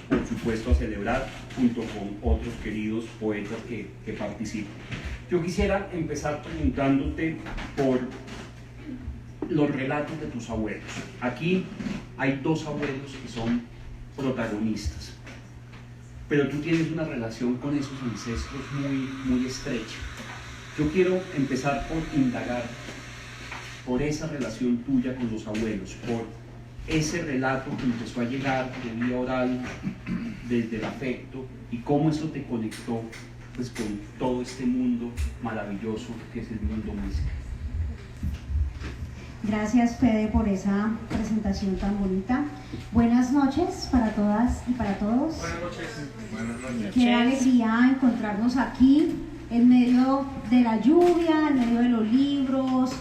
por supuesto, a celebrar junto con otros queridos poetas que participan. Yo quisiera empezar preguntándote por los relatos de tus abuelos. Aquí hay dos abuelos que son protagonistas, pero tú tienes una relación con esos ancestros muy estrecha. Yo quiero empezar por indagar por esa relación tuya con los abuelos, por ese relato que empezó a llegar de vía oral, desde el afecto, y cómo eso te conectó pues con todo este mundo maravilloso que es el mundo música. Gracias, Fede, por esa presentación tan bonita. Buenas noches para todas y para todos. Buenas noches. Buenas noches. Qué alegría encontrarnos aquí en medio de la lluvia, en medio de los libros,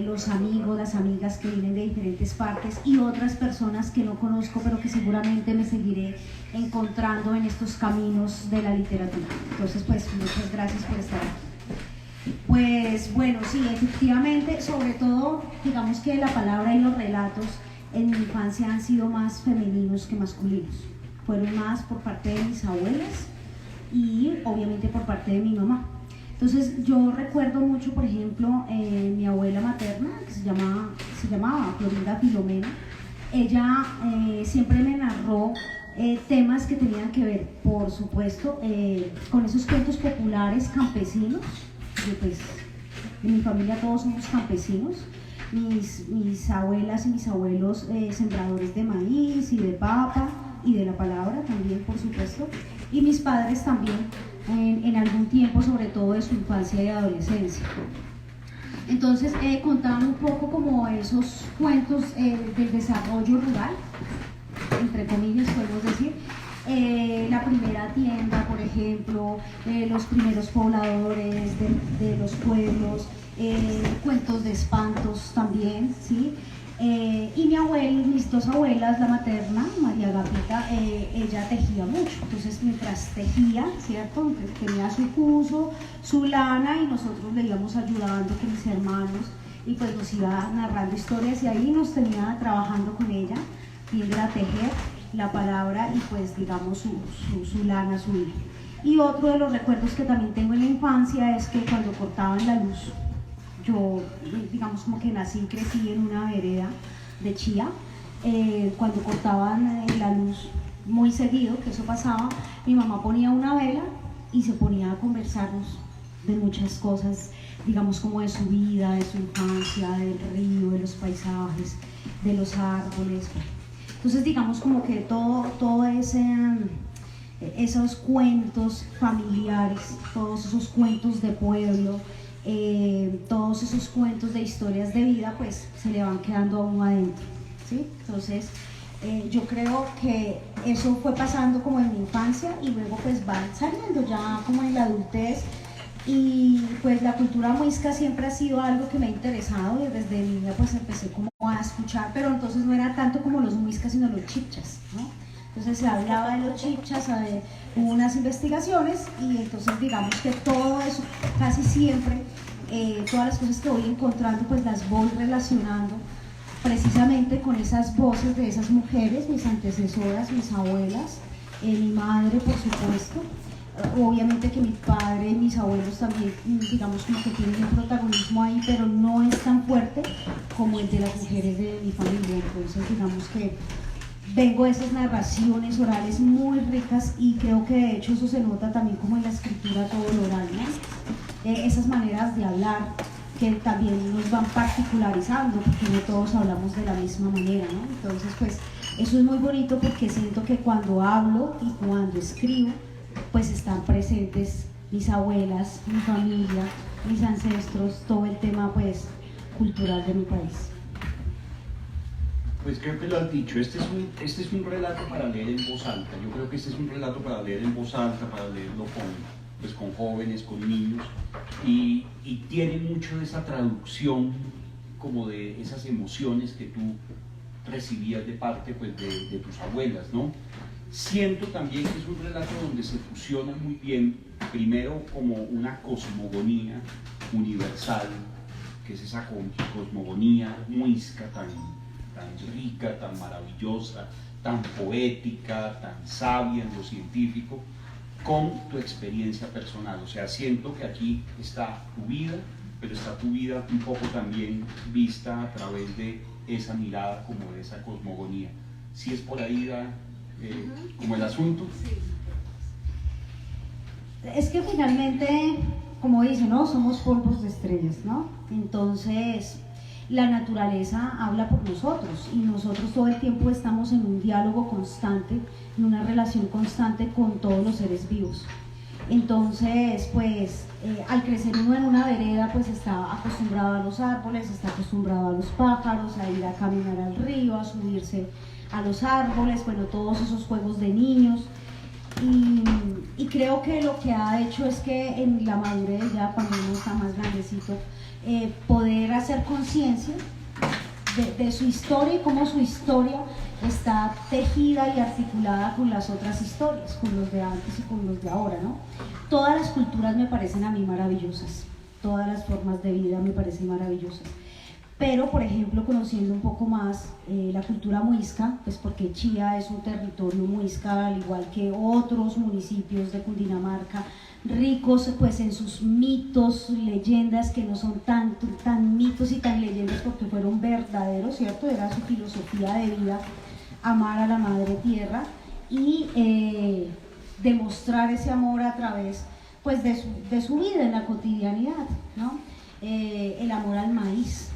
los amigos, las amigas que vienen de diferentes partes y otras personas que no conozco, pero que seguramente me seguiré encontrando en estos caminos de la literatura. Entonces, pues, muchas gracias por estar aquí. Pues bueno, sí, efectivamente, sobre todo, digamos que la palabra y los relatos en mi infancia han sido más femeninos que masculinos. Fueron más por parte de mis abuelas y obviamente por parte de mi mamá. Entonces yo recuerdo mucho, por ejemplo, mi abuela materna, que se llamaba Florinda Filomena. Ella siempre me narró temas que tenían que ver, por supuesto, con esos cuentos populares campesinos. Pues en mi familia todos somos campesinos, mis abuelas y mis abuelos sembradores de maíz y de papa y de la palabra también, por supuesto, y mis padres también en algún tiempo, sobre todo de su infancia y adolescencia. Entonces contaban un poco como esos cuentos del desarrollo rural, entre comillas podemos decir, la primera tienda, por ejemplo, los primeros pobladores de los pueblos, cuentos de espantos también, ¿sí? Y mi abuela, mis dos abuelas, la materna, María Agapita, ella tejía mucho. Entonces mientras tejía, ¿cierto? Tenía su curso, su lana, y nosotros le íbamos ayudando con mis hermanos, y pues nos iba narrando historias, y ahí nos tenía trabajando con ella, viéndola tejer la palabra y pues digamos su lana, su hilo. Y otro de los recuerdos que también tengo en la infancia es que cuando cortaban la luz, yo digamos como que nací y crecí en una vereda de Chía, cuando cortaban la luz muy seguido, que eso pasaba, mi mamá ponía una vela y se ponía a conversarnos de muchas cosas, digamos como de su vida, de su infancia, del río, de los paisajes, de los árboles. Entonces digamos como que todo esos cuentos familiares, todos esos cuentos de pueblo, todos esos cuentos de historias de vida, pues se le van quedando a uno adentro, ¿sí? Entonces yo creo que eso fue pasando como en mi infancia, y luego pues van saliendo ya como en la adultez, y pues la cultura muisca siempre ha sido algo que me ha interesado, y desde niña pues empecé como a escuchar, pero entonces no era tanto como los muiscas sino los chipchas, ¿no? Entonces se hablaba de los chipchas, hubo unas investigaciones, y entonces digamos que todo eso, casi siempre, todas las cosas que voy encontrando pues las voy relacionando precisamente con esas voces de esas mujeres, mis antecesoras, mis abuelas, mi madre por supuesto. Obviamente que mi padre y mis abuelos también, digamos como que tienen un protagonismo ahí, pero no es tan fuerte como el de las mujeres de mi familia. Entonces digamos que vengo de esas narraciones orales muy ricas, y creo que de hecho eso se nota también como en la escritura, todo lo oral, ¿no? Esas maneras de hablar que también nos van particularizando, porque no todos hablamos de la misma manera, ¿no? Entonces pues eso es muy bonito, porque siento que cuando hablo y cuando escribo pues están presentes mis abuelas, mi familia, mis ancestros, todo el tema pues cultural de mi país. Pues creo que lo has dicho, este es un relato para leer en voz alta. Yo creo que este es un relato para leer en voz alta, para leerlo con jóvenes, con niños, y tiene mucho de esa traducción, como de esas emociones que tú recibías de parte pues, de tus abuelas, ¿no? Siento también que es un relato donde se fusiona muy bien, primero como una cosmogonía universal, que es esa cosmogonía muisca tan rica, tan maravillosa, tan poética, tan sabia en lo científico, con tu experiencia personal. O sea, siento que aquí está tu vida, pero está tu vida un poco también vista a través de esa mirada, como de esa cosmogonía. ¿Sí es por ahí como el asunto? Es que finalmente, como dice, ¿no? Somos polvos de estrellas, ¿no? Entonces, la naturaleza habla por nosotros y nosotros todo el tiempo estamos en un diálogo constante, en una relación constante con todos los seres vivos. Entonces, pues, al crecer uno en una vereda, pues está acostumbrado a los árboles, está acostumbrado a los pájaros, a ir a caminar al río, a subirse a los árboles, bueno, todos esos juegos de niños. Y creo que lo que ha hecho es que en la madurez, ya cuando uno está más grandecito, poder hacer conciencia de su historia y cómo su historia está tejida y articulada con las otras historias, con los de antes y con los de ahora, ¿no? Todas las culturas me parecen a mí maravillosas, todas las formas de vida me parecen maravillosas. Pero, por ejemplo, conociendo un poco más la cultura muisca, pues porque Chía es un territorio muisca, al igual que otros municipios de Cundinamarca, ricos pues en sus mitos, leyendas que no son tan mitos y tan leyendas porque fueron verdaderos, ¿cierto? Era su filosofía de vida, amar a la madre tierra y demostrar ese amor a través pues de su vida en la cotidianidad, ¿no? El amor al maíz,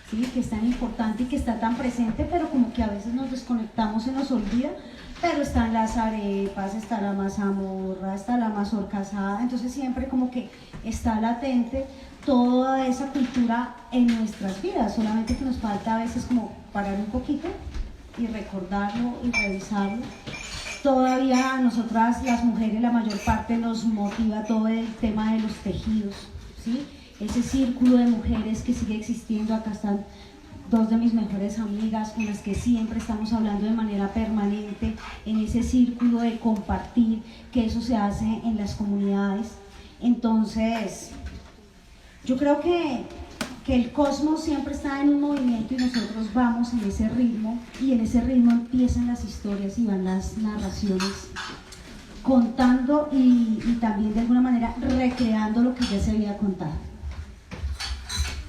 ¿sí? Que es tan importante y que está tan presente, pero como que a veces nos desconectamos, se nos olvida, pero están las arepas, está la mazamorra, está la mazorca asada, entonces siempre como que está latente toda esa cultura en nuestras vidas, solamente que nos falta a veces como parar un poquito y recordarlo y revisarlo. Todavía a nosotras las mujeres, la mayor parte, nos motiva todo el tema de los tejidos, ¿sí? Ese círculo de mujeres que sigue existiendo. Acá están dos de mis mejores amigas con las que siempre estamos hablando de manera permanente, en ese círculo de compartir, que eso se hace en las comunidades. Entonces, yo creo que el cosmos siempre está en un movimiento y nosotros vamos en ese ritmo, y en ese ritmo empiezan las historias y van las narraciones, contando y también de alguna manera recreando lo que ya se había contado.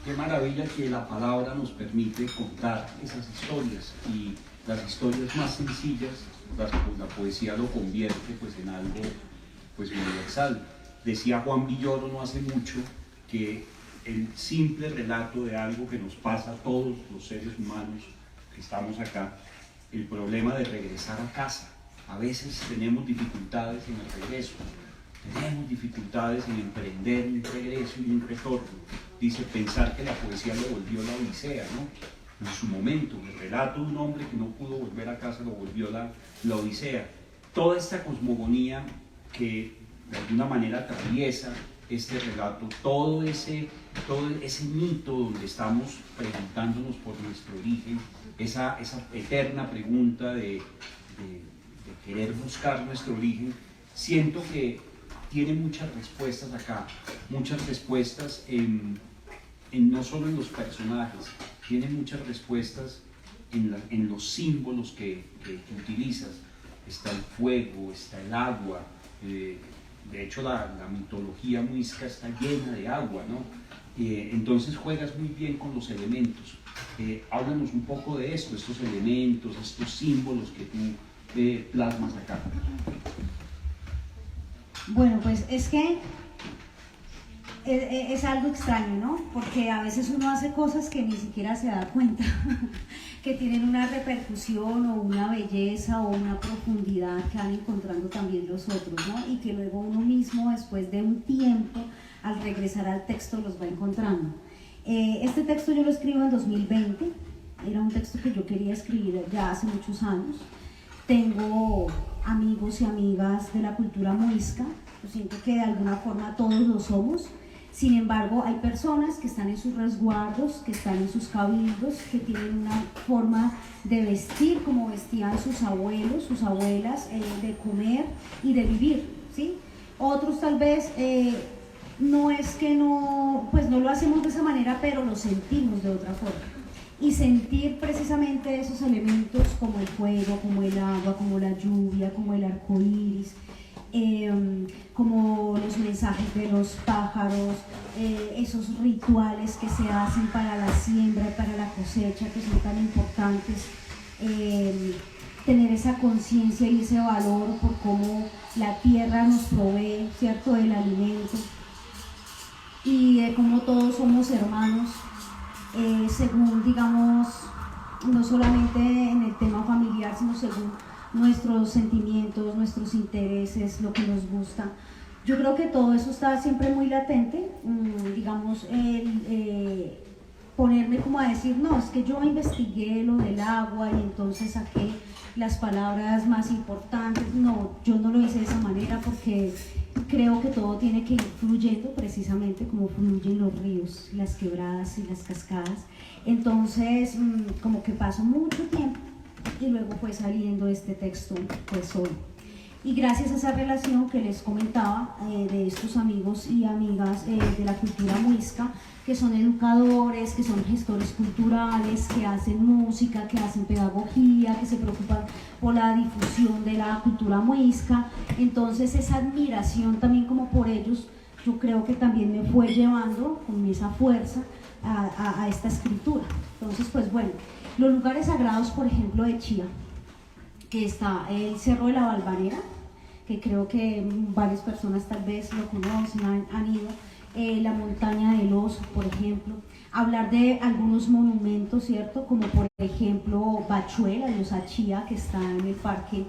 Qué maravilla que la palabra nos permite contar esas historias, y las historias más sencillas, la poesía lo convierte pues en algo pues universal. Decía Juan Villoro no hace mucho que el simple relato de algo que nos pasa a todos los seres humanos que estamos acá, el problema de regresar a casa. A veces tenemos dificultades en el regreso, tenemos dificultades en emprender un regreso y un retorno. Dice, pensar que la poesía lo volvió la Odisea, ¿no? En su momento, el relato de un hombre que no pudo volver a casa lo volvió la Odisea. Toda esta cosmogonía que de alguna manera atraviesa este relato, todo ese mito donde estamos preguntándonos por nuestro origen, esa eterna pregunta de querer buscar nuestro origen, siento que tiene muchas respuestas acá, muchas respuestas no solo en los personajes, tiene muchas respuestas en los símbolos que utilizas. Está el fuego, está el agua, de hecho la mitología muisca está llena de agua, ¿no? Entonces juegas muy bien con los elementos. Háblanos un poco de esto, estos elementos, estos símbolos que tú plasmas acá. Bueno, pues es que es algo extraño, ¿no? Porque a veces uno hace cosas que ni siquiera se da cuenta que tienen una repercusión o una belleza o una profundidad que van encontrando también los otros, ¿no? Y que luego uno mismo, después de un tiempo, al regresar al texto, los va encontrando. Este texto yo lo escribo en 2020, era un texto que yo quería escribir ya hace muchos años. Tengo amigos y amigas de la cultura muisca, yo siento que de alguna forma todos lo somos. Sin embargo, hay personas que están en sus resguardos, que están en sus cabildos, que tienen una forma de vestir como vestían sus abuelos, sus abuelas, de comer y de vivir, ¿sí? Otros tal vez no es que no, pues no lo hacemos de esa manera, pero lo sentimos de otra forma. y sentir precisamente esos elementos como el fuego, como el agua, como la lluvia, como el arco iris, como los mensajes de los pájaros, esos rituales que se hacen para la siembra, para la cosecha, que son tan importantes, tener esa conciencia y ese valor por cómo la tierra nos provee, ¿cierto?, el alimento, y de cómo todos somos hermanos, según, digamos, no solamente en el tema familiar, sino según nuestros sentimientos, nuestros intereses, lo que nos gusta. Yo creo que todo eso está siempre muy latente, digamos, ponerme como a decir, no, es que yo investigué lo del agua y entonces saqué las palabras más importantes. No, yo no lo hice de esa manera porque creo que todo tiene que ir fluyendo precisamente como fluyen los ríos, las quebradas y las cascadas. Entonces, como que pasó mucho tiempo y luego fue saliendo este texto pues hoy. Y gracias a esa relación que les comentaba de estos amigos y amigas de la cultura muisca, que son educadores, que son gestores culturales, que hacen música, que hacen pedagogía, que se preocupan por la difusión de la cultura muisca. Entonces esa admiración también como por ellos, yo creo que también me fue llevando con esa fuerza a esta escritura. Entonces pues bueno, los lugares sagrados, por ejemplo, de Chía, que está el Cerro de la Balvanera, que creo que varias personas tal vez lo conocen, han ido, la montaña del oso, por ejemplo, hablar de algunos monumentos, ¿cierto? Como por ejemplo Bachuela, los Achía, que está en el parque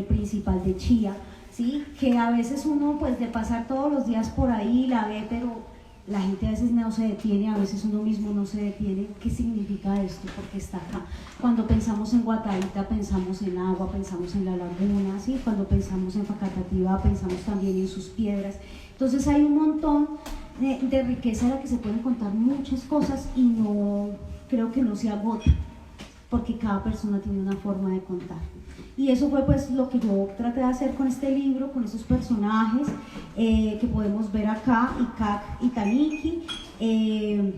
principal de Chía, ¿sí? Que a veces uno, pues de pasar todos los días por ahí, la ve, pero la gente a veces no se detiene, a veces uno mismo no se detiene. ¿Qué significa esto? Porque está acá. Cuando pensamos en Guataíta, pensamos en agua, pensamos en la laguna, ¿sí? Cuando pensamos en Facatativá, pensamos también en sus piedras. Entonces hay un montón de riqueza en la que se pueden contar muchas cosas y no creo que no se agota, porque cada persona tiene una forma de contar. Y eso fue pues lo que yo traté de hacer con este libro, con esos personajes que podemos ver acá, Icac y Taniki, en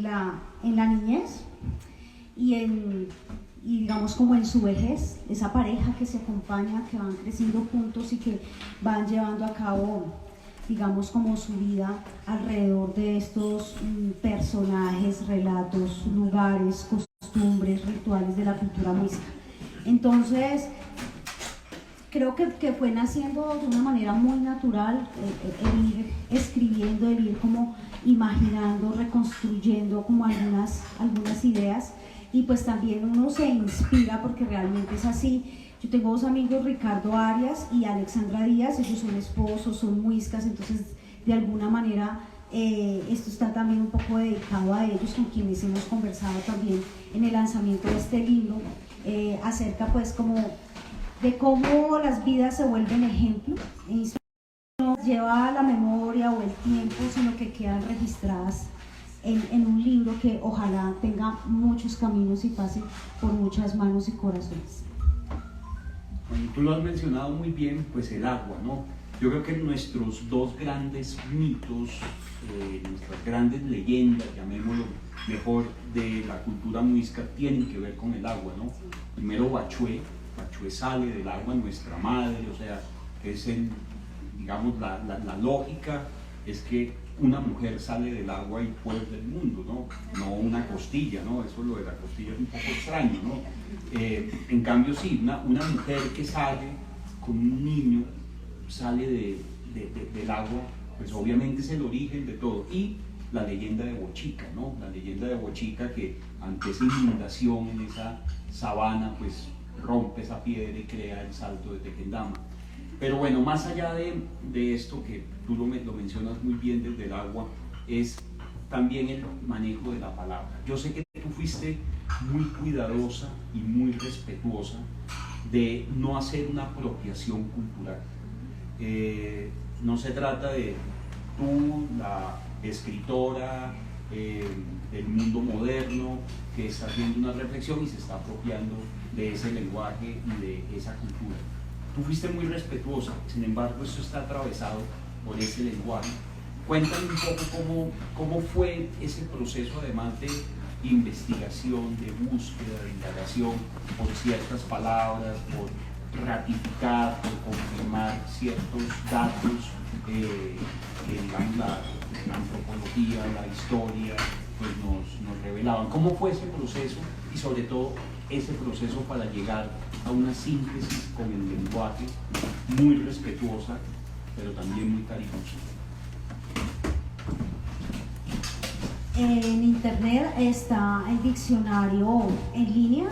la niñez y digamos como en su vejez, esa pareja que se acompaña, que van creciendo juntos y que van llevando a cabo, digamos, como su vida alrededor de estos personajes, relatos, lugares, costumbres, rituales de la cultura muisca. Entonces, creo que fue naciendo de una manera muy natural, el ir escribiendo, el ir como imaginando, reconstruyendo como algunas ideas, y pues también uno se inspira porque realmente es así. Yo tengo dos amigos, Ricardo Arias y Alexandra Díaz, ellos son esposos, son muiscas, entonces de alguna manera esto está también un poco dedicado a ellos, con quienes hemos conversado también en el lanzamiento de este libro, acerca pues como de cómo las vidas se vuelven ejemplo, no lleva la memoria o el tiempo, sino que quedan registradas en un libro que ojalá tenga muchos caminos y pase por muchas manos y corazones. Bueno, tú lo has mencionado muy bien, pues el agua, ¿no? Yo creo que nuestros dos grandes mitos, nuestras grandes leyendas, llamémoslo mejor, de la cultura muisca tienen que ver con el agua, ¿no? Primero Bachué sale del agua, nuestra madre, o sea, es digamos, la lógica es que una mujer sale del agua y puebla el mundo, no una costilla, ¿no? Eso lo de la costilla es un poco extraño, ¿no? En cambio sí, una mujer que sale con un niño, sale del agua, pues obviamente es el origen de todo. Y la leyenda de Bochica, ¿no? La leyenda de Bochica, que ante esa inundación en esa sabana, pues rompe esa piedra y crea el salto de Tequendama. Pero bueno, más allá de esto, que tú lo mencionas muy bien desde el agua, es también el manejo de la palabra. Yo sé que tú fuiste muy cuidadosa y muy respetuosa de no hacer una apropiación cultural. No se trata de tú, la escritora del mundo moderno, que está haciendo una reflexión y se está apropiando de ese lenguaje y de esa cultura. Tú fuiste muy respetuosa, sin embargo esto está atravesado por ese lenguaje. Cuéntame un poco cómo fue ese proceso, además investigación, de búsqueda, de indagación por ciertas palabras, por ratificar, por confirmar ciertos datos que digamos, la antropología, la historia pues nos revelaban. ¿Cómo fue ese proceso y sobre todo ese proceso para llegar a una síntesis con el lenguaje muy respetuosa pero también muy cariñosa? En internet está el diccionario en línea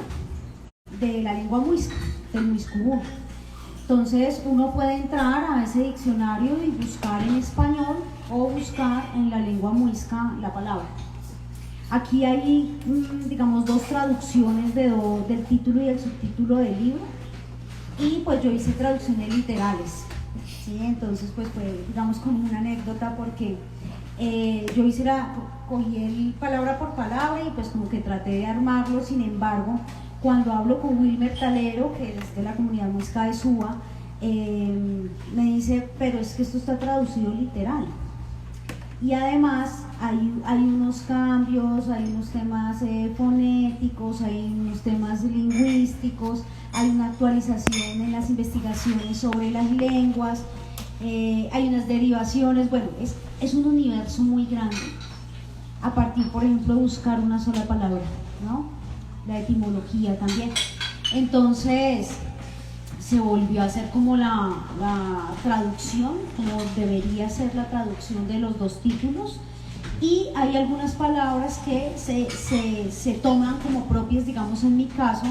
de la lengua muisca, del muiscubú. Entonces uno puede entrar a ese diccionario y buscar en español o buscar en la lengua muisca la palabra. Aquí hay, digamos, dos traducciones del título y el subtítulo del libro, y pues yo hice traducciones literales, ¿sí? Entonces pues fue, digamos, como una anécdota porque cogí el palabra por palabra y pues como que traté de armarlo. Sin embargo, cuando hablo con Wilmer Talero, que es de la comunidad muisca de Suba, me dice, pero es que esto está traducido literal. Y además hay unos cambios, hay unos temas fonéticos, hay unos temas lingüísticos, hay una actualización en las investigaciones sobre las lenguas, hay unas derivaciones. Bueno, es un universo muy grande a partir, por ejemplo, de buscar una sola palabra, ¿no? La etimología también. Entonces se volvió a hacer como la traducción, como debería ser la traducción de los dos títulos, y hay algunas palabras que se toman como propias, digamos en mi caso,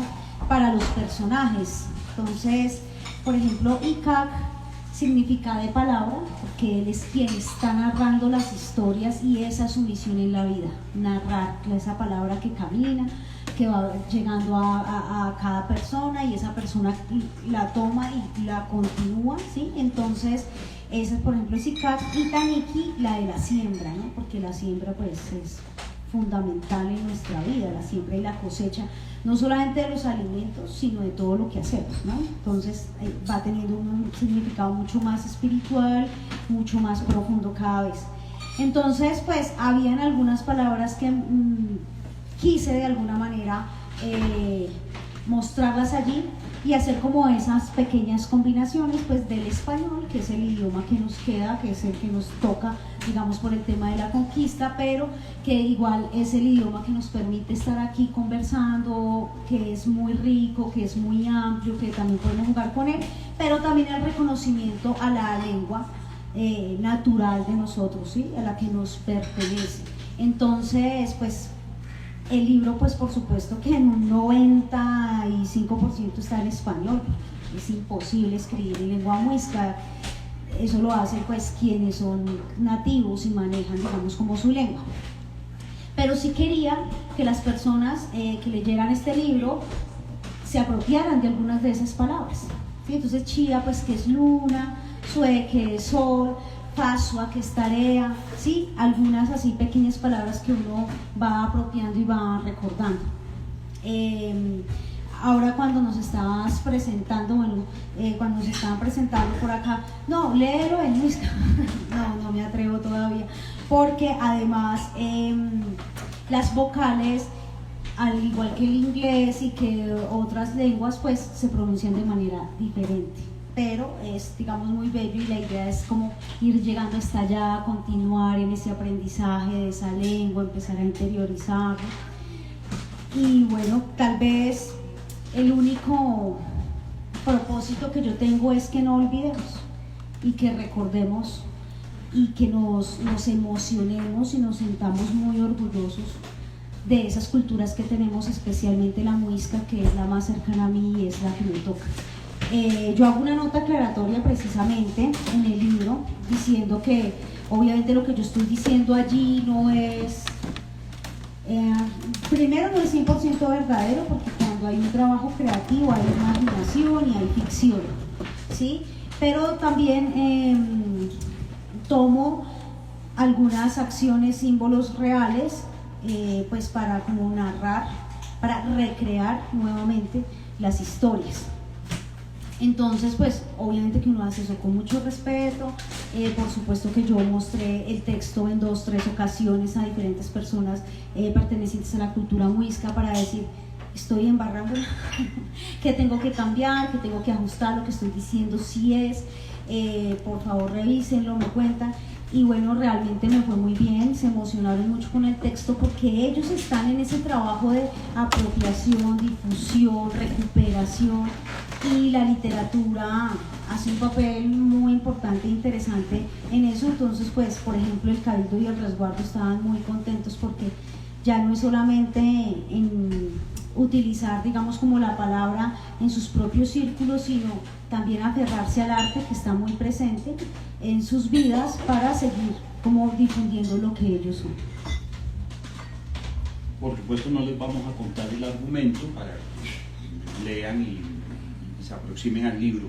para los personajes. Entonces, por ejemplo, Icac significa de palabra, porque él es quien está narrando las historias y esa es su misión en la vida, narrar esa palabra que camina, que va llegando a cada persona y esa persona la toma y la continúa, ¿sí? Entonces, esa, por ejemplo, es Icac, y Taniki, la de la siembra, ¿no? Porque la siembra pues es fundamental en nuestra vida, la siembra y la cosecha, no solamente de los alimentos, sino de todo lo que hacemos, ¿no? Entonces va teniendo un significado mucho más espiritual, mucho más profundo cada vez. Entonces, pues, habían algunas palabras que quise de alguna manera mostrarlas allí y hacer como esas pequeñas combinaciones pues del español, que es el idioma que nos queda, que es el que nos toca, digamos, por el tema de la conquista, pero que igual es el idioma que nos permite estar aquí conversando, que es muy rico, que es muy amplio, que también podemos jugar con él, pero también el reconocimiento a la lengua natural de nosotros, ¿sí? A la que nos pertenece. Entonces, pues el libro, pues por supuesto que en un 95% está en español. Es imposible escribir en lengua muisca, eso lo hacen pues quienes son nativos y manejan, digamos, como su lengua. Pero sí quería que las personas que leyeran este libro se apropiaran de algunas de esas palabras, ¿sí? Entonces Chía, pues que es luna, Sue, que es sol, Pasua, que es tarea, ¿sí? Algunas así pequeñas palabras que uno va apropiando y va recordando. Ahora cuando nos estabas presentando, cuando nos estaban presentando por acá, no, léelo en muisca, no me atrevo todavía, porque además las vocales, al igual que el inglés y que otras lenguas, pues se pronuncian de manera diferente. Pero es, digamos, muy bello y la idea es como ir llegando hasta allá, continuar en ese aprendizaje de esa lengua, empezar a interiorizarlo. Y bueno, tal vez el único propósito que yo tengo es que no olvidemos y que recordemos y que nos emocionemos y nos sintamos muy orgullosos de esas culturas que tenemos, especialmente la muisca, que es la más cercana a mí y es la que me toca. Yo hago una nota aclaratoria precisamente en el libro diciendo que obviamente lo que yo estoy diciendo allí no es, primero no es 100% verdadero, porque cuando hay un trabajo creativo hay imaginación y hay ficción, ¿sí? Pero también tomo algunas acciones, símbolos reales, pues para como narrar, para recrear nuevamente las historias. Entonces, pues obviamente que uno hace eso con mucho respeto. Por supuesto que yo mostré el texto en 2, 3 ocasiones a diferentes personas pertenecientes a la cultura muisca para decir, estoy embarrando, que tengo que cambiar, que tengo que ajustar lo que estoy diciendo, si es, por favor revísenlo, me cuentan. Y bueno, realmente me fue muy bien, se emocionaron mucho con el texto porque ellos están en ese trabajo de apropiación, difusión, recuperación, y la literatura hace un papel muy importante e interesante en eso. Entonces, pues, por ejemplo, el Cabildo y el Resguardo estaban muy contentos porque ya no es solamente en utilizar, digamos, como la palabra en sus propios círculos, sino también aferrarse al arte que está muy presente en sus vidas para seguir como difundiendo lo que ellos son. Por supuesto no les vamos a contar el argumento para que lean y se aproximen al libro.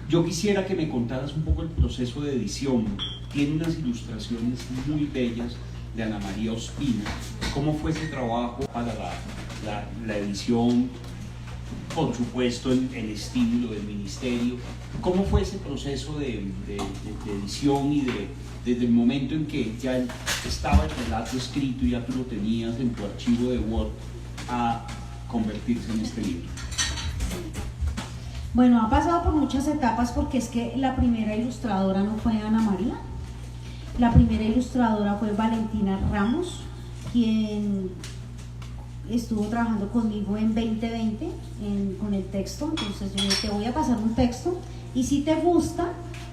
Yo quisiera que me contaras un poco el proceso de edición. Tiene unas ilustraciones muy bellas de Ana María Ospina. ¿Cómo fue ese trabajo para la edición? Por supuesto, el estilo del ministerio. ¿Cómo fue ese proceso de edición y desde el momento en que ya estaba el relato escrito y ya tú lo tenías en tu archivo de Word a convertirse en este libro? Bueno, ha pasado por muchas etapas porque es que la primera ilustradora no fue Ana María. La primera ilustradora fue Valentina Ramos, quien estuvo trabajando conmigo en 2020 con el texto. Entonces yo te voy a pasar un texto y si te gusta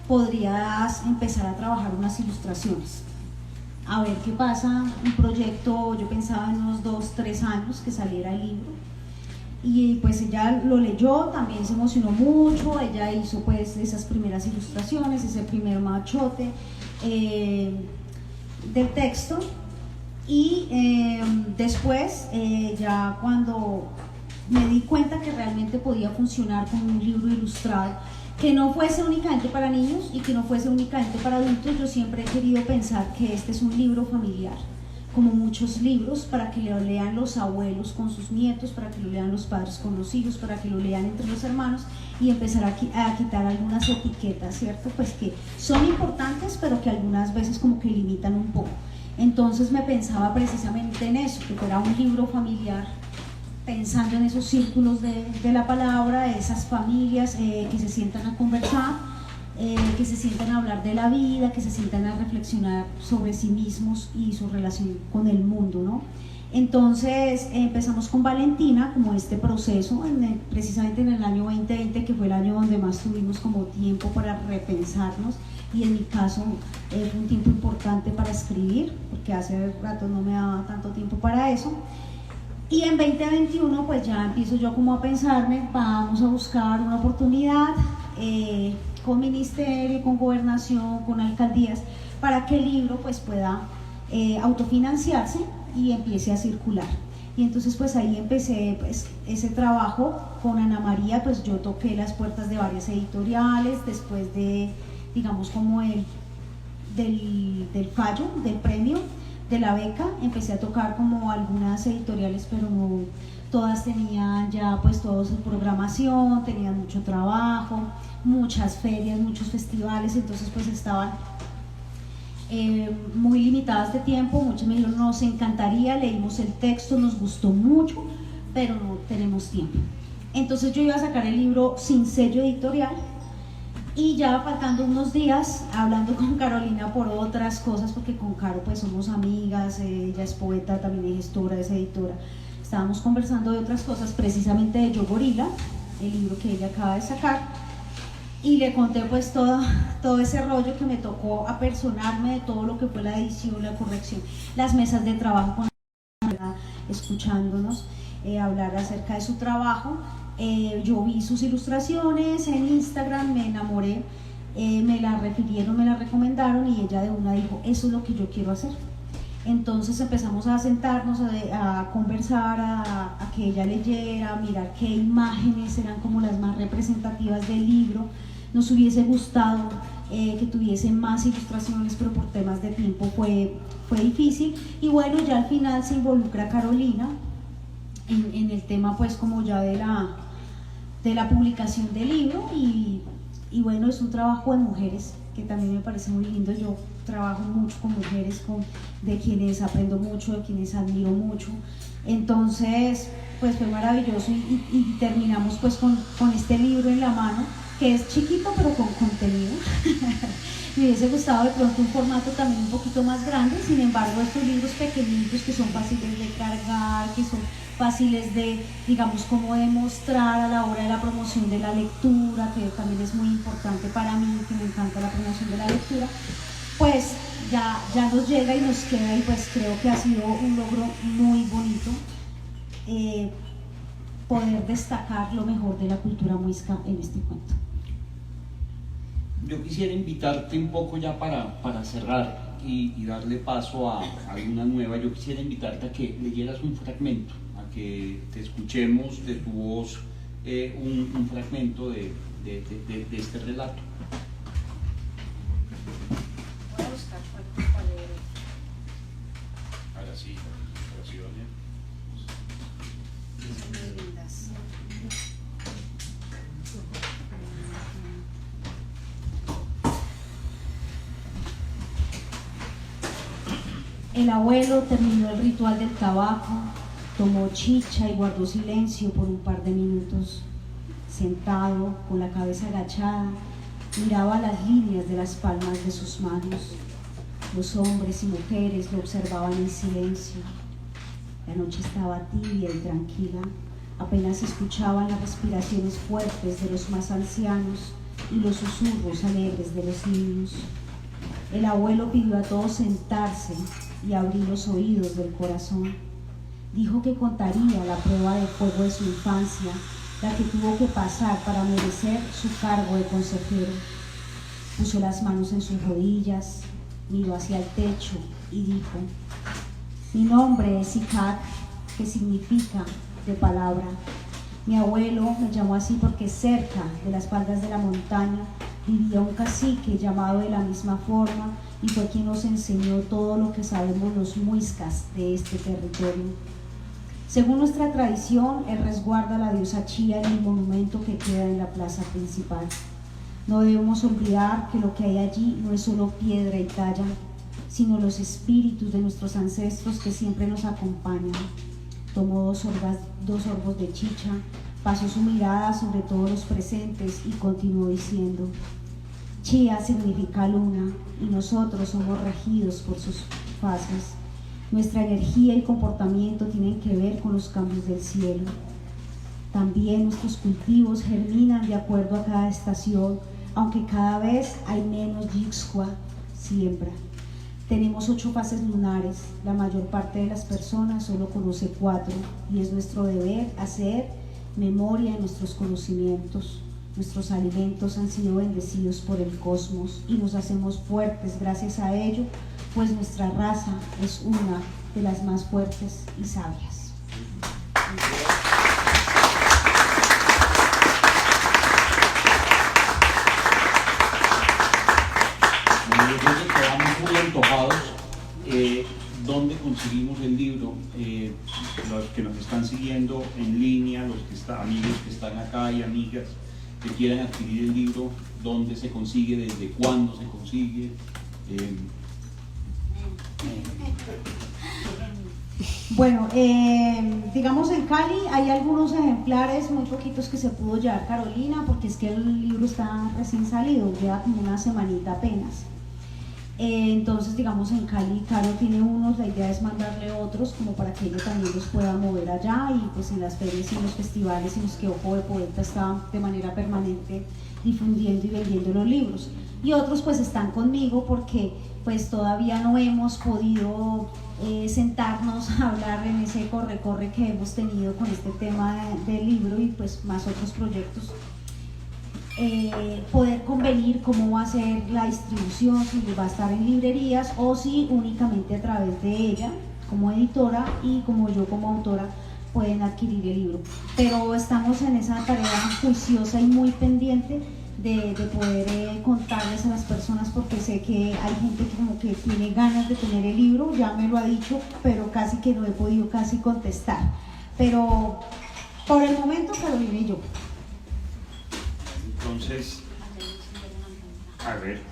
podrías empezar a trabajar unas ilustraciones, a ver qué pasa. Un proyecto, yo pensaba en unos 2, 3 años que saliera el libro, y pues ella lo leyó, también se emocionó mucho. Ella hizo pues esas primeras ilustraciones, ese primer machote del texto. Y después, ya cuando me di cuenta que realmente podía funcionar como un libro ilustrado, que no fuese únicamente para niños y que no fuese únicamente para adultos, yo siempre he querido pensar que este es un libro familiar, como muchos libros, para que lo lean los abuelos con sus nietos, para que lo lean los padres con los hijos, para que lo lean entre los hermanos, y empezar a quitar algunas etiquetas, ¿cierto? Pues que son importantes, pero que algunas veces como que limitan un poco. Entonces me pensaba precisamente en eso, que fuera un libro familiar, pensando en esos círculos de la palabra, esas familias que se sientan a conversar, que se sientan a hablar de la vida, que se sientan a reflexionar sobre sí mismos y su relación con el mundo, ¿no? Entonces empezamos con Valentina como este proceso, precisamente en el año 2020, que fue el año donde más tuvimos como tiempo para repensarnos, y en mi caso fue un tiempo importante para escribir, porque hace rato no me daba tanto tiempo para eso. Y en 2021 pues ya empiezo yo como a pensarme, vamos a buscar una oportunidad con ministerio, con gobernación, con alcaldías, para que el libro pues pueda autofinanciarse y empiece a circular. Y entonces pues ahí empecé pues ese trabajo con Ana María. Pues yo toqué las puertas de varias editoriales después de, digamos, como del fallo, del premio, de la beca. Empecé a tocar como algunas editoriales, pero no todas tenían ya pues toda su programación, tenían mucho trabajo, muchas ferias, muchos festivales, entonces pues estaban muy limitadas de tiempo. Muchos me dijeron, nos encantaría, leímos el texto, nos gustó mucho, pero no tenemos tiempo. Entonces yo iba a sacar el libro sin sello editorial, y ya faltando unos días, hablando con Carolina por otras cosas, porque con Caro pues somos amigas, ella es poeta, también es gestora, es editora, estábamos conversando de otras cosas, precisamente de Yo Gorila, el libro que ella acaba de sacar, y le conté pues todo ese rollo que me tocó apersonarme de todo lo que fue la edición, la corrección, las mesas de trabajo con ella, escuchándonos hablar acerca de su trabajo. Yo vi sus ilustraciones en Instagram, me enamoré, me la refirieron, me la recomendaron, y ella de una dijo, eso es lo que yo quiero hacer. Entonces empezamos a sentarnos, a conversar, a que ella leyera, a mirar qué imágenes eran como las más representativas del libro. Nos hubiese gustado que tuviese más ilustraciones, pero por temas de tiempo fue difícil. Y bueno, ya al final se involucra Carolina en el tema pues como ya de la publicación del libro y bueno, es un trabajo de mujeres que también me parece muy lindo. Yo trabajo mucho con mujeres, de quienes aprendo mucho, de quienes admiro mucho. Entonces, pues fue maravilloso y terminamos pues con este libro en la mano, que es chiquito pero con contenido. Me hubiese gustado de pronto un formato también un poquito más grande, sin embargo estos libros pequeñitos que son fáciles de cargar, que son fáciles de, digamos, como demostrar a la hora de la promoción de la lectura, que también es muy importante para mí, que me encanta la promoción de la lectura, pues ya nos llega y nos queda, y pues creo que ha sido un logro muy bonito poder destacar lo mejor de la cultura muisca en este cuento. Yo quisiera invitarte un poco ya para cerrar y darle paso a alguna nueva. Yo quisiera invitarte a que leyeras un fragmento, a que te escuchemos de tu voz un fragmento de este relato. Voy a buscar cuál leer. Ahora sí, oraciones. Muy lindas. El abuelo terminó el ritual del tabaco, tomó chicha y guardó silencio por un par de minutos. Sentado, con la cabeza agachada, miraba las líneas de las palmas de sus manos. Los hombres y mujeres lo observaban en silencio. La noche estaba tibia y tranquila. Apenas se escuchaban las respiraciones fuertes de los más ancianos y los susurros alegres de los niños. El abuelo pidió a todos sentarse y abrir los oídos del corazón. Dijo que contaría la prueba de fuego de su infancia, la que tuvo que pasar para merecer su cargo de consejero. Puso las manos en sus rodillas, miró hacia el techo y dijo: mi nombre es Icac, que significa de palabra. Mi abuelo me llamó así porque cerca de las faldas de la montaña vivía un cacique llamado de la misma forma y fue quien nos enseñó todo lo que sabemos los muiscas de este territorio. Según nuestra tradición, él resguarda a la diosa Chía en el monumento que queda en la plaza principal. No debemos olvidar que lo que hay allí no es solo piedra y talla, sino los espíritus de nuestros ancestros que siempre nos acompañan. Tomó dos sorbos de chicha, pasó su mirada sobre todos los presentes y continuó diciendo: Chía significa luna y nosotros somos regidos por sus fases. Nuestra energía y comportamiento tienen que ver con los cambios del cielo. También nuestros cultivos germinan de acuerdo a cada estación, aunque cada vez hay menos yixhua, siembra. Tenemos 8 fases lunares, la mayor parte de las personas solo conoce 4 y es nuestro deber hacer memoria de nuestros conocimientos. Nuestros alimentos han sido bendecidos por el cosmos y nos hacemos fuertes gracias a ello, pues nuestra raza es una de las más fuertes y sabias. Nosotros quedamos muy antojados. ¿Dónde conseguimos el libro? Los que nos están siguiendo en línea, amigos que están acá y amigas que quieran adquirir el libro, ¿dónde se consigue? ¿Desde cuándo se consigue? Bueno, digamos en Cali hay algunos ejemplares, muy poquitos, que se pudo llevar Carolina, porque es que el libro está recién salido, lleva como una semanita apenas. Entonces, digamos, en Cali, Caro tiene unos, la idea es mandarle otros como para que ella también los pueda mover allá, y pues en las ferias y en los festivales en los que Ojo de Poeta está de manera permanente difundiendo y vendiendo los libros. Y otros pues están conmigo porque pues todavía no hemos podido sentarnos a hablar en ese corre-corre que hemos tenido con este tema del libro y pues más otros proyectos. Poder convenir cómo va a ser la distribución, si va a estar en librerías o si únicamente a través de ella como editora y como yo como autora pueden adquirir el libro. Pero estamos en esa tarea juiciosa y muy pendiente de poder contarles a las personas, porque sé que hay gente que como que tiene ganas de tener el libro, ya me lo ha dicho, pero casi que no he podido casi contestar. Pero por el momento Carolina y yo. Entonces, a ver,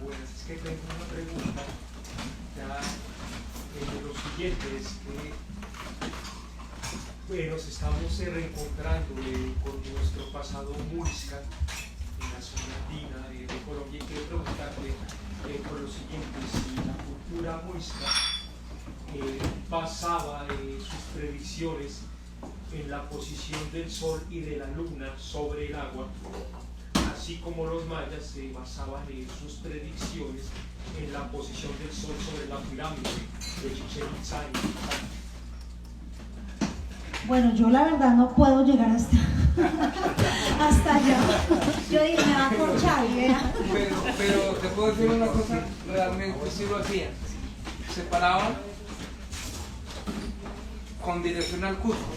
Pues es que tengo una pregunta. Ya, lo siguiente es que nos estamos reencontrando con nuestro pasado muisca en la zona andina de Colombia. Y quiero preguntarte por lo siguiente: si la cultura muisca basaba sus predicciones en la posición del sol y de la luna sobre el agua, así como los mayas se basaban en sus predicciones en la posición del sol sobre la pirámide de Chichén Itzá. Bueno, yo la verdad no puedo llegar hasta, hasta allá. Yo dije, me va a corchar, ¿verdad? Pero te puedo decir una cosa, realmente sí lo hacían. Separaban con dirección al Cusco,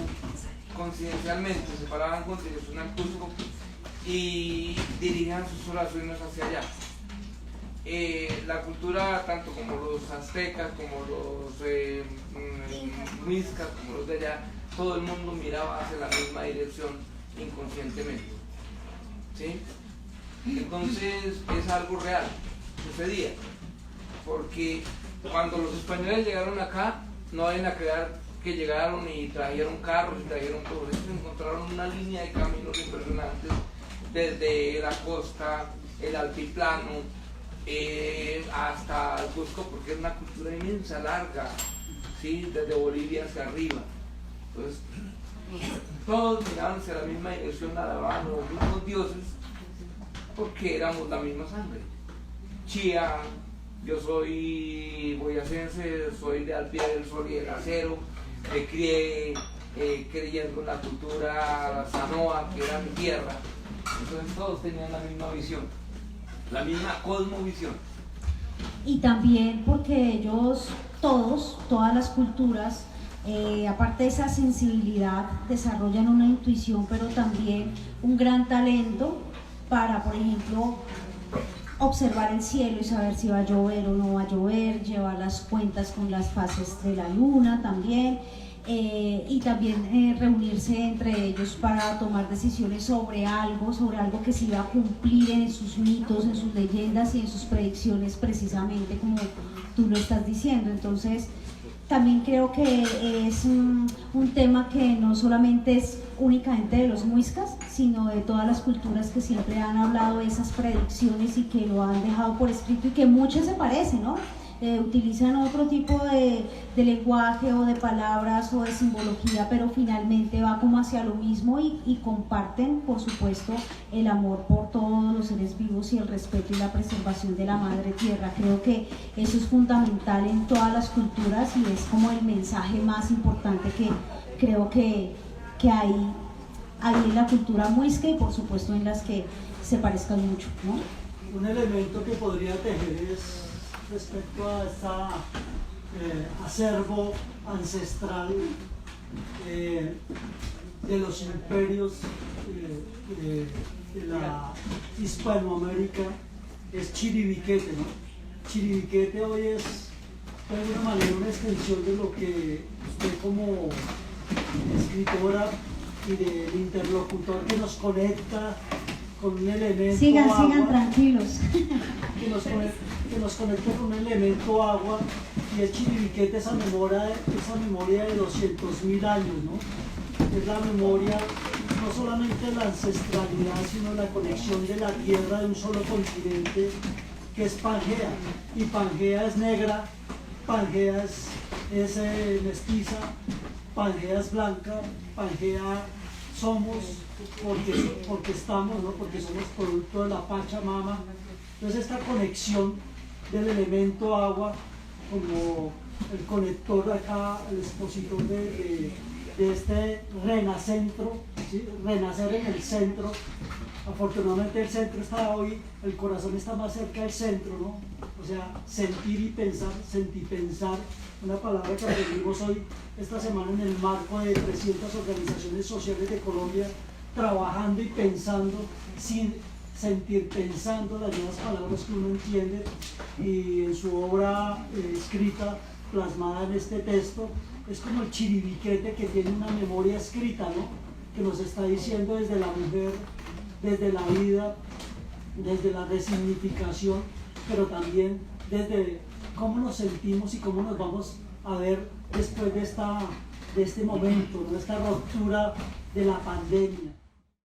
coincidencialmente, se paraban con dirección al Cusco y dirigían sus oraciones hacia allá. La cultura, tanto como los aztecas, como los muiscas, como los de allá, todo el mundo miraba hacia la misma dirección inconscientemente, ¿sí? Entonces es algo real, sucedía, porque cuando los españoles llegaron acá, no vayan a creer que llegaron y trajeron carros y trajeron todo eso, encontraron una línea de caminos impresionantes desde la costa, el altiplano, hasta el Cusco, porque es una cultura inmensa, larga, ¿sí? Desde Bolivia hacia arriba. Entonces, todos miraban hacia la misma dirección, alababan los mismos dioses, porque éramos la misma sangre. Chía, yo soy boyacense, soy de Alpía del Sol y del Acero, me crié creyendo en la cultura sanoa, que era mi tierra. Entonces todos tenían la misma visión, la misma cosmovisión. Y también porque ellos, todas las culturas, aparte de esa sensibilidad, desarrollan una intuición, pero también un gran talento para, por ejemplo, observar el cielo y saber si va a llover o no va a llover, llevar las cuentas con las fases de la luna también, y también reunirse entre ellos para tomar decisiones sobre algo que se iba a cumplir en sus mitos, en sus leyendas y en sus predicciones, precisamente como tú lo estás diciendo. Entonces, también creo que es un tema que no solamente es únicamente de los muiscas, sino de todas las culturas que siempre han hablado de esas predicciones y que lo han dejado por escrito, y que muchas se parecen, ¿no? Utilizan otro tipo de lenguaje o de palabras o de simbología, pero finalmente va como hacia lo mismo, y comparten, por supuesto, el amor por todos los seres vivos y el respeto y la preservación de la madre tierra. Creo que eso es fundamental en todas las culturas y es como el mensaje más importante que creo que hay en la cultura muisca, y por supuesto en las que se parezcan mucho, ¿no? Un elemento que podría tejer es respecto a este acervo ancestral de los imperios de la Hispanoamérica, es Chiribiquete, ¿no? Chiribiquete hoy es de alguna manera una extensión de lo que usted como escritora y del interlocutor que nos conecta con un elemento sigan agua, tranquilos. que nos conecta con un elemento agua, y el Chiribiquete, esa memoria de 200.000 años, ¿no? Es la memoria no solamente de la ancestralidad, sino la conexión de la tierra de un solo continente, que es Pangea, y Pangea es negra, Pangea es mestiza, Pangea es blanca, Pangea somos porque estamos, ¿no? Porque somos producto de la Pachamama. Entonces esta conexión del elemento agua como el conector acá, el expositor de este renacentro, ¿sí? Renacer en el centro. Afortunadamente el centro está hoy, el corazón está más cerca del centro, ¿no? O sea, sentir y pensar, sentipensar, una palabra que aprendimos hoy, esta semana, en el marco de 300 organizaciones sociales de Colombia, trabajando y pensando, sin sentir, pensando las mismas palabras que uno entiende, y en su obra escrita, plasmada en este texto, es como el Chiribiquete que tiene una memoria escrita, ¿no? Que nos está diciendo desde la mujer desde la vida, desde la resignificación, pero también desde cómo nos sentimos y cómo nos vamos a ver después de este momento, de esta ruptura de la pandemia.